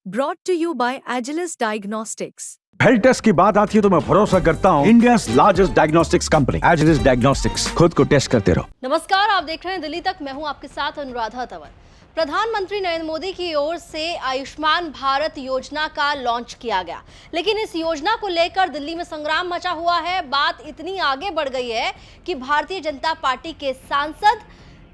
Brought to you by Agilus Diagnostics. Health test की बात आती है तो मैं भरोसा करता हूँ India's largest diagnostics company Agilus diagnostics. खुद को टेस्ट करते रहो। नमस्कार, आप देख रहे हैं दिल्ली तक। मैं हूं आपके साथ अनुराधा तंवर। प्रधानमंत्री नरेंद्र मोदी की ओर से आयुष्मान भारत योजना का लॉन्च किया गया, लेकिन इस योजना को लेकर दिल्ली में संग्राम मचा हुआ है। बात इतनी आगे बढ़ गई है कि भारतीय जनता पार्टी के सांसद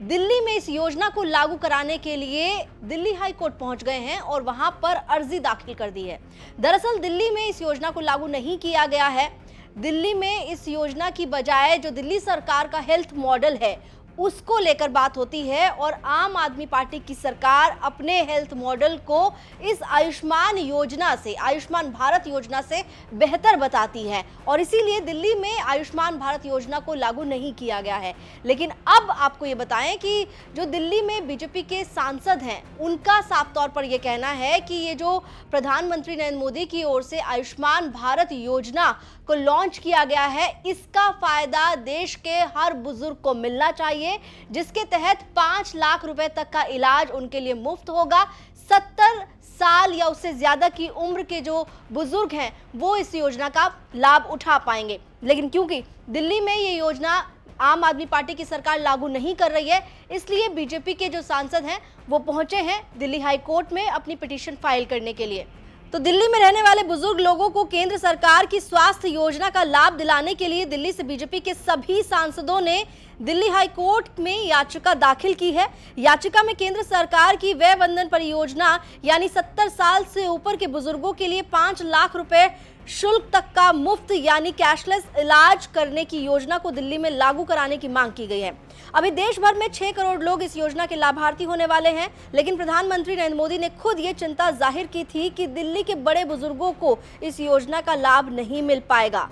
दिल्ली में इस योजना को लागू कराने के लिए दिल्ली हाई कोर्ट पहुंच गए हैं और वहां पर अर्जी दाखिल कर दी है। दरअसल दिल्ली में इस योजना को लागू नहीं किया गया है। दिल्ली में इस योजना की बजाय जो दिल्ली सरकार का हेल्थ मॉडल है उसको लेकर बात होती है और आम आदमी पार्टी की सरकार अपने हेल्थ मॉडल को इस आयुष्मान योजना से, आयुष्मान भारत योजना से बेहतर बताती है और इसीलिए दिल्ली में आयुष्मान भारत योजना को लागू नहीं किया गया है। लेकिन अब आपको ये बताएं कि जो दिल्ली में बीजेपी के सांसद हैं उनका साफ तौर पर यह कहना है कि ये जो प्रधानमंत्री नरेंद्र मोदी की ओर से आयुष्मान भारत योजना को लॉन्च किया गया है, इसका फायदा देश के हर बुजुर्ग को मिलना चाहिए, जिसके तहत 5 लाख रुपए तक का इलाज उनके लिए मुफ्त होगा। 70 साल या उससे ज्यादा की उम्र के जो बुजुर्ग हैं वो इस योजना का लाभ उठा पाएंगे। लेकिन क्योंकि दिल्ली में ये योजना आम आदमी पार्टी की सरकार लागू नहीं कर रही है, इसलिए बीजेपी के जो सांसद हैं वो पहुंचे हैं दिल्ली हाई कोर्ट में अपनी पिटीशन फाइल करने के लिए। तो दिल्ली में रहने वाले बुजुर्ग लोगों को केंद्र सरकार की स्वास्थ्य योजना का लाभ दिलाने के लिए दिल्ली से बीजेपी के सभी सांसदों ने दिल्ली हाई कोर्ट में याचिका दाखिल की है। याचिका में केंद्र सरकार की वय वंदन परियोजना यानी 70 साल से ऊपर के बुजुर्गों के लिए 5 लाख रुपए शुल्क तक का मुफ्त यानी कैशलेस इलाज करने की योजना को दिल्ली में लागू कराने की मांग की गई है। अभी देश भर में 6 करोड़ लोग इस योजना के लाभार्थी होने वाले हैं, लेकिन प्रधानमंत्री नरेंद्र मोदी ने खुद ये चिंता जाहिर की थी कि दिल्ली के बड़े बुजुर्गों को इस योजना का लाभ नहीं मिल पाएगा।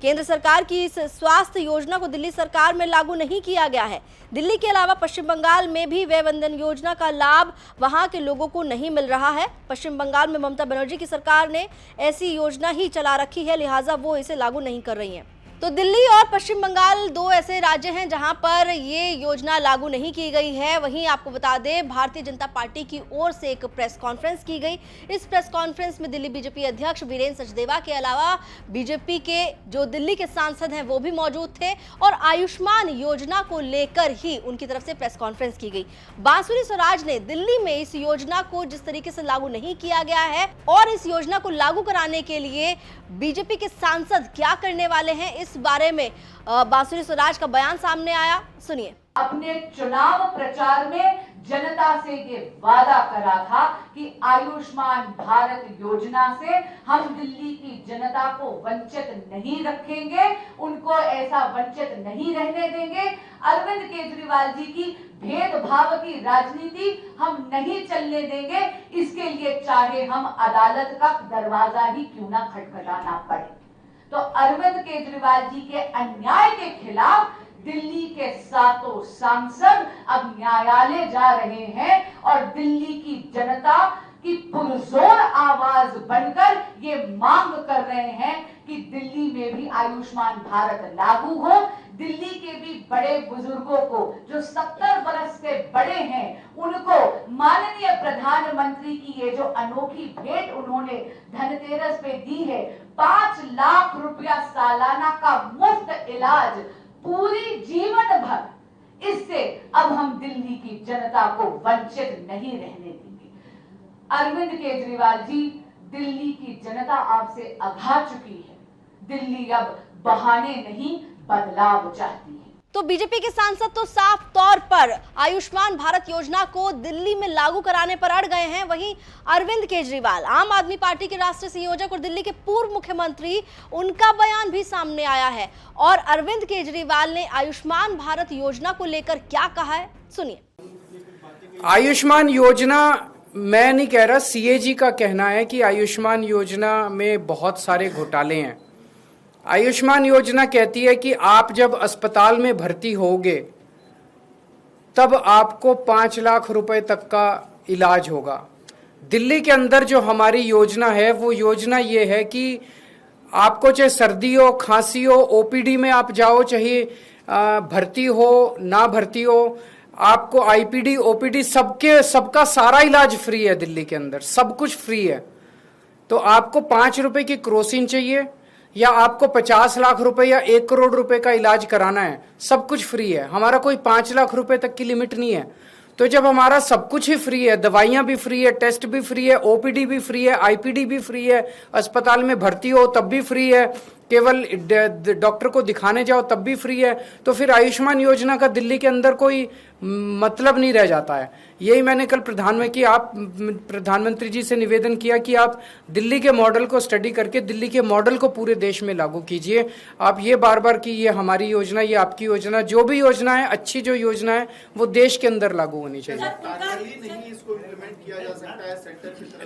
केंद्र सरकार की इस स्वास्थ्य योजना को दिल्ली सरकार में लागू नहीं किया गया है। दिल्ली के अलावा पश्चिम बंगाल में भी वय वंदन योजना का लाभ वहां के लोगों को नहीं मिल रहा है। पश्चिम बंगाल में ममता बनर्जी की सरकार ने ऐसी योजना ही चला रखी है, लिहाजा वो इसे लागू नहीं कर रही है। तो दिल्ली और पश्चिम बंगाल दो ऐसे राज्य हैं जहां पर ये योजना लागू नहीं की गई है। वहीं आपको बता दें, भारतीय जनता पार्टी की ओर से एक प्रेस कॉन्फ्रेंस की गई। इस प्रेस कॉन्फ्रेंस में दिल्ली बीजेपी अध्यक्ष वीरेंद्र सचदेवा के अलावा बीजेपी के जो दिल्ली के सांसद हैं वो भी मौजूद थे और आयुष्मान योजना को लेकर ही उनकी तरफ से प्रेस कॉन्फ्रेंस की गई। बांसुरी स्वराज ने दिल्ली में इस योजना को जिस तरीके से लागू नहीं किया गया है और इस योजना को लागू कराने के लिए बीजेपी के सांसद क्या करने वाले हैं, इस बारे में बांसुरी स्वराज का बयान सामने आया। सुनिए। अपने चुनाव प्रचार में जनता से ये वादा करा था कि आयुष्मान भारत योजना से हम दिल्ली की जनता को वंचित नहीं रखेंगे, उनको ऐसा वंचित नहीं रहने देंगे। अरविंद केजरीवाल जी की भेदभाव की राजनीति हम नहीं चलने देंगे, इसके लिए चाहे हम अदालत का दरवाजा ही क्यों ना खटखटाना पड़े। तो अरविंद केजरीवाल जी के अन्याय के खिलाफ दिल्ली के 7 सांसद अब न्यायालय जा रहे हैं और दिल्ली की जनता की पुरजोर आवाज बनकर ये मांग कर रहे हैं कि दिल्ली में भी आयुष्मान भारत लागू हो। दिल्ली के भी बड़े बुजुर्गों को जो 70 बरस से बड़े हैं उनको माननीय प्रधानमंत्री की ये जो अनोखी भेंट उन्होंने धनतेरस पे दी है, 5 लाख रुपया सालाना का मुफ्त इलाज पूरी जीवन भर, इससे अब हम दिल्ली की जनता को वंचित नहीं रहने देंगे। अरविंद केजरीवाल जी, दिल्ली की जनता आपसे अघा चुकी है। दिल्ली अब बहाने नहीं बदलाव चाहती है। तो बीजेपी के सांसद तो साफ तौर पर आयुष्मान भारत योजना को दिल्ली में लागू कराने पर अड़ गए हैं। वहीं अरविंद केजरीवाल, आम आदमी पार्टी के राष्ट्रीय संयोजक और दिल्ली के पूर्व मुख्यमंत्री, उनका बयान भी सामने आया है और अरविंद केजरीवाल ने आयुष्मान भारत योजना को लेकर क्या कहा है, सुनिए। आयुष्मान योजना, मैं नहीं कह रहा, सीएजी का कहना है कि आयुष्मान योजना में बहुत सारे घोटाले हैं। आयुष्मान योजना कहती है कि आप जब अस्पताल में भर्ती होगे तब आपको 5 लाख रुपए तक का इलाज होगा। दिल्ली के अंदर जो हमारी योजना है वो योजना ये है कि आपको चाहे सर्दी हो, खांसी हो, ओपीडी में आप जाओ, चाहे भर्ती हो ना भर्ती हो, आपको आईपीडी ओपीडी सबका सारा इलाज फ्री है दिल्ली के अंदर, सब कुछ फ्री है। तो आपको 5 रुपए की क्रोसिन चाहिए या आपको 50 लाख रुपए या 1 करोड़ रुपए का इलाज कराना है, सब कुछ फ्री है। हमारा कोई 5 लाख रुपए तक की लिमिट नहीं है। तो जब हमारा सब कुछ ही फ्री है, दवाइयां भी फ्री है, टेस्ट भी फ्री है, ओपीडी भी फ्री है, आईपीडी भी फ्री है, अस्पताल में भर्ती हो तब भी फ्री है, केवल डॉक्टर को दिखाने जाओ तब भी फ्री है, तो फिर आयुष्मान योजना का दिल्ली के अंदर कोई मतलब नहीं रह जाता है। यही मैंने कल प्रधानमंत्री जी से निवेदन किया कि आप दिल्ली के मॉडल को स्टडी करके दिल्ली के मॉडल को पूरे देश में लागू कीजिए। आप ये बार बार कि ये हमारी योजना, ये आपकी योजना, जो भी योजना है, अच्छी जो योजना है वो देश के अंदर लागू होनी चाहिए।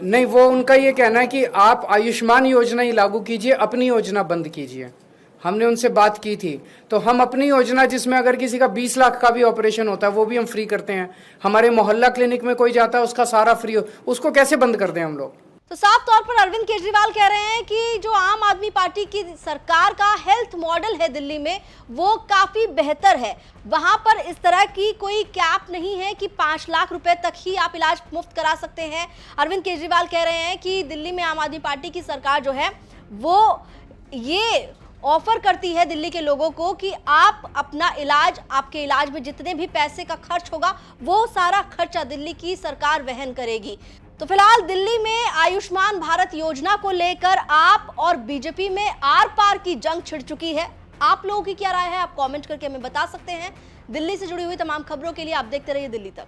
नहीं, वो उनका ये कहना है कि आप आयुष्मान योजना ही लागू कीजिए, अपनी योजना बंद कीजिए। हमने उनसे बात की थी, तो हम अपनी योजना जिसमें अगर किसी का 20 लाख का भी ऑपरेशन होता है वो भी हम फ्री करते हैं। हमारे मोहल्ला क्लिनिक में कोई जाता है उसका सारा फ्री हो, उसको कैसे बंद कर दें हम लोग? तो साफ तौर पर अरविंद केजरीवाल कह रहे हैं कि जो आम आदमी पार्टी की सरकार का हेल्थ मॉडल है दिल्ली में वो काफी बेहतर है। वहां पर इस तरह की कोई कैप नहीं है कि 5 लाख रुपए तक ही आप इलाज मुफ्त करा सकते हैं। अरविंद केजरीवाल कह रहे हैं कि दिल्ली में आम आदमी पार्टी की सरकार जो है वो ये ऑफर करती है दिल्ली के लोगों को कि आप अपना इलाज, आपके इलाज में जितने भी पैसे का खर्च होगा वो सारा खर्चा दिल्ली की सरकार वहन करेगी। तो फिलहाल दिल्ली में आयुष्मान भारत योजना को लेकर आप और बीजेपी में आर पार की जंग छिड़ चुकी है। आप लोगों की क्या राय है, आप कमेंट करके हमें बता सकते हैं। दिल्ली से जुड़ी हुई तमाम खबरों के लिए आप देखते रहिए दिल्ली तक।